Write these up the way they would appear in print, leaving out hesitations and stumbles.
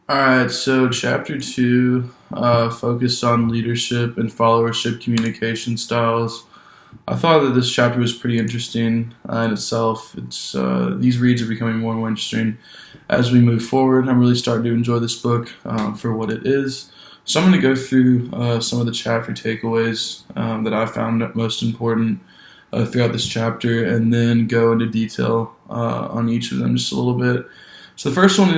All right, so chapter two focused on leadership and followership communication styles. I thought that this chapter was pretty interesting in itself. It's these reads are becoming more and more interesting as we move forward. I'm really starting to enjoy this book for what it is. So I'm going to go through some of the chapter takeaways that I found most important throughout this chapter, and then go into detail on each of them just a little bit. So the first one,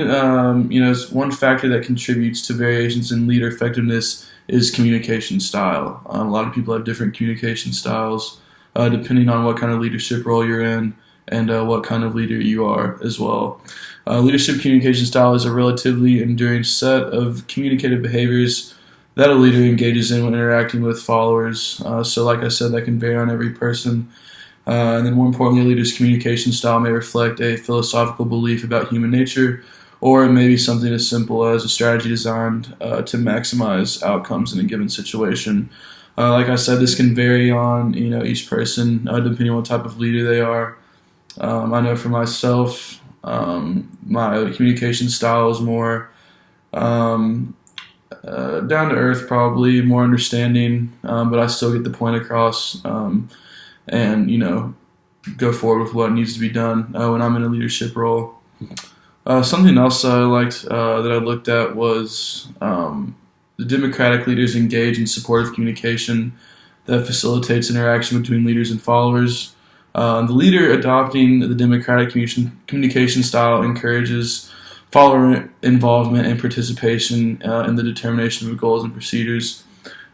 is one factor that contributes to variations in leader effectiveness is communication style. A lot of people have different communication styles depending on what kind of leadership role you're in and what kind of leader you are as well. Leadership communication style is a relatively enduring set of communicative behaviors that a leader engages in when interacting with followers. So like I said, that can vary on every person. And then more importantly, a leader's communication style may reflect a philosophical belief about human nature, or it may be something as simple as a strategy designed to maximize outcomes in a given situation. Like I said, this can vary on each person depending on what type of leader they are. I know for myself, my communication style is more down to earth, probably more understanding, but I still get the point across. And go forward with what needs to be done when I'm in a leadership role. Something else I liked that I looked at was the democratic leaders engage in supportive communication that facilitates interaction between leaders and followers. The leader adopting the democratic communication style encourages follower involvement and participation in the determination of goals and procedures.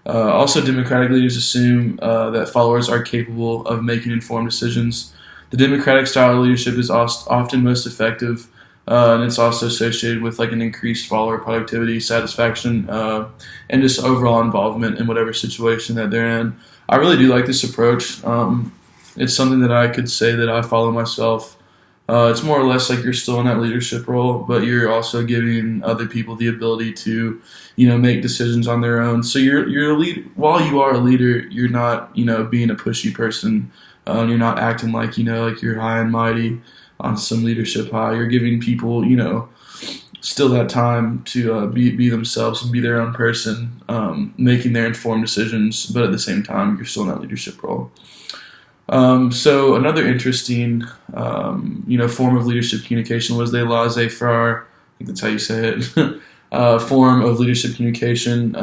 Also, democratic leaders assume that followers are capable of making informed decisions. The democratic style of leadership is often most effective, and it's also associated with an increased follower productivity, satisfaction, and just overall involvement in whatever situation that they're in. I really do like this approach. It's something that I could say that I follow myself. It's more or less like you're still in that leadership role, but you're also giving other people the ability to, make decisions on their own. So you're a lead. While you are a leader, you're not, being a pushy person. You're not acting like you're high and mighty on some leadership high. You're giving people, still that time to be themselves and be their own person, making their informed decisions. But at the same time, you're still in that leadership role. So another interesting, form of leadership communication was the laissez-faire, I think that's how you say it, form of leadership communication.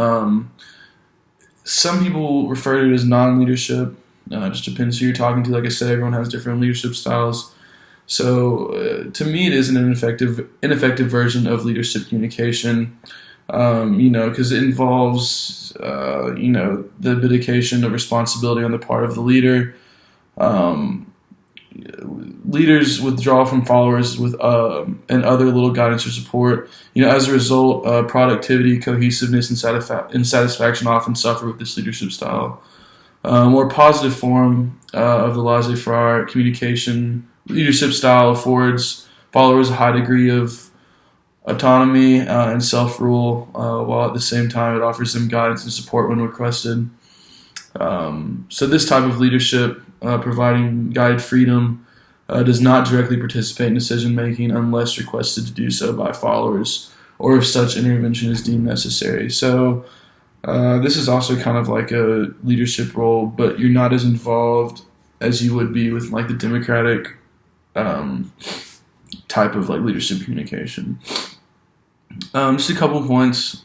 Some people refer to it as non-leadership. Just depends who you're talking to. Like I said, everyone has different leadership styles. So to me, it is an ineffective version of leadership communication. Because it involves, the abdication of responsibility on the part of the leader. Leaders withdraw from followers with and other little guidance or support. As a result, productivity, cohesiveness, and satisfaction often suffer with this leadership style. A more positive form of the laissez-faire communication leadership style affords followers a high degree of autonomy and self-rule, while at the same time it offers them guidance and support when requested. So this type of leadership, providing guided freedom, does not directly participate in decision-making unless requested to do so by followers, or if such intervention is deemed necessary. So this is also kind of like a leadership role, but you're not as involved as you would be with the democratic type of leadership communication. Just a couple points.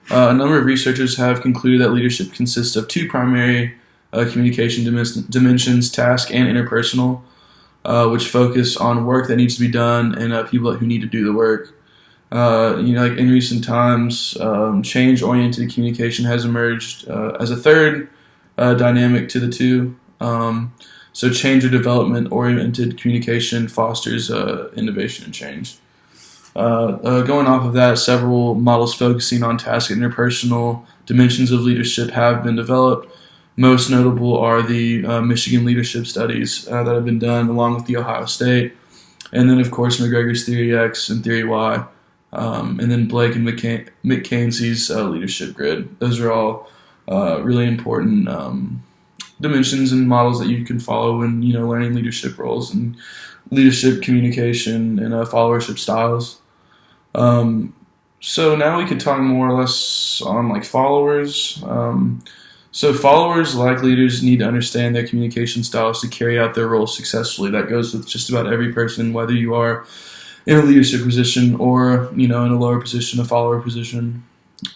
A number of researchers have concluded that leadership consists of two primary communication dimensions, task and interpersonal, which focus on work that needs to be done and people who need to do the work. In recent times, change-oriented communication has emerged as a third dynamic to the two. So change or development-oriented communication fosters innovation and change. Going off of that, several models focusing on task and interpersonal dimensions of leadership have been developed. Most notable are the Michigan leadership studies that have been done along with the Ohio State, and then of course McGregor's Theory X and Theory Y, and then Blake and McKenzie's leadership grid. Those are all really important dimensions and models that you can follow when learning leadership roles and leadership communication and followership styles. So now we could talk more or less on like followers. So followers, like leaders, need to understand their communication styles to carry out their roles successfully. That goes with just about every person, whether you are in a leadership position or in a lower position, a follower position.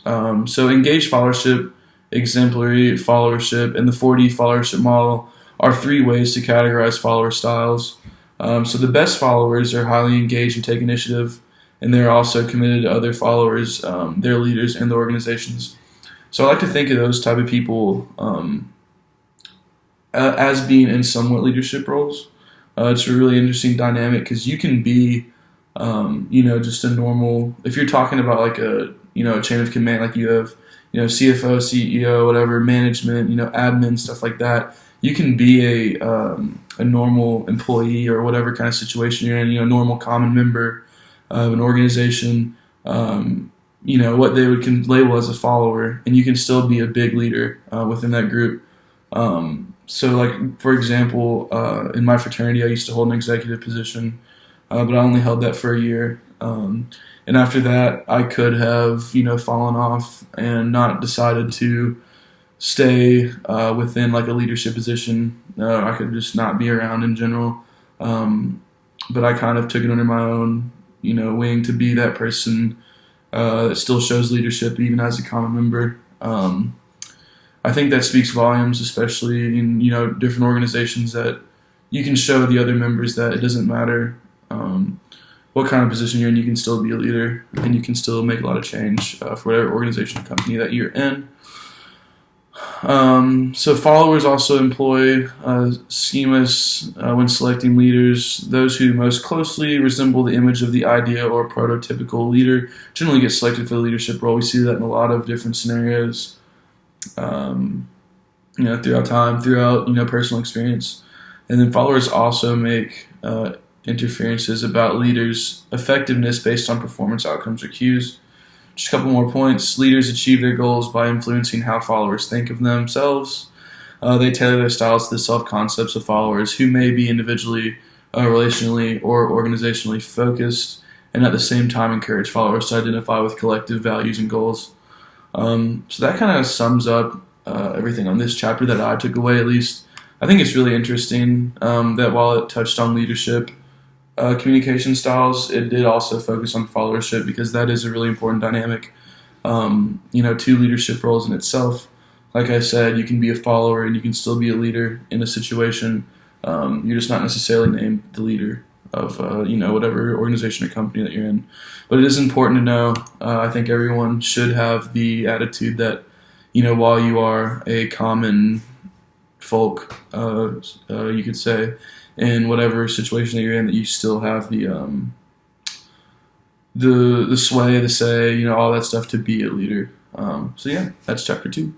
So engaged followership, exemplary followership, and the 4D followership model are three ways to categorize follower styles. So the best followers are highly engaged and take initiative, and they're also committed to other followers, their leaders, and the organizations. So I like to think of those type of people as being in somewhat leadership roles. It's a really interesting dynamic because you can be, just a normal. If you're talking about like a chain of command, like you have, CFO, CEO, whatever, management, admin, stuff like that. You can be a normal employee or whatever kind of situation you're in, normal common member of an organization, what they would label as a follower, and you can still be a big leader within that group. So, like, for example, in my fraternity, I used to hold an executive position, but I only held that for a year. And after that, I could have, fallen off and not decided to stay within like a leadership position. I could just not be around in general. But I kind of took it under my own, wing to be that person that still shows leadership even as a common member. I think that speaks volumes, especially in different organizations, that you can show the other members that it doesn't matter what kind of position you're in, you can still be a leader and you can still make a lot of change for whatever organization or company that you're in. So followers also employ schemas when selecting leaders. Those who most closely resemble the image of the idea or prototypical leader generally get selected for the leadership role. We see that in a lot of different scenarios, throughout time, throughout personal experience. And then followers also make interferences about leaders' effectiveness based on performance outcomes or cues. Just a couple more points. Leaders achieve their goals by influencing how followers think of themselves. They tailor their styles to the self-concepts of followers who may be individually, relationally, or organizationally focused, and at the same time encourage followers to identify with collective values and goals. So that kind of sums up everything on this chapter that I took away, at least. I think it's really interesting that while it touched on leadership, communication styles, it did also focus on followership because that is a really important dynamic, to leadership roles in itself. Like I said, you can be a follower and you can still be a leader in a situation. You're just not necessarily named the leader of, whatever organization or company that you're in. But it is important to know, I think everyone should have the attitude that, while you are a common folk, you could say, in whatever situation that you're in, that you still have the sway, the say, all that stuff to be a leader. So yeah, that's chapter 2.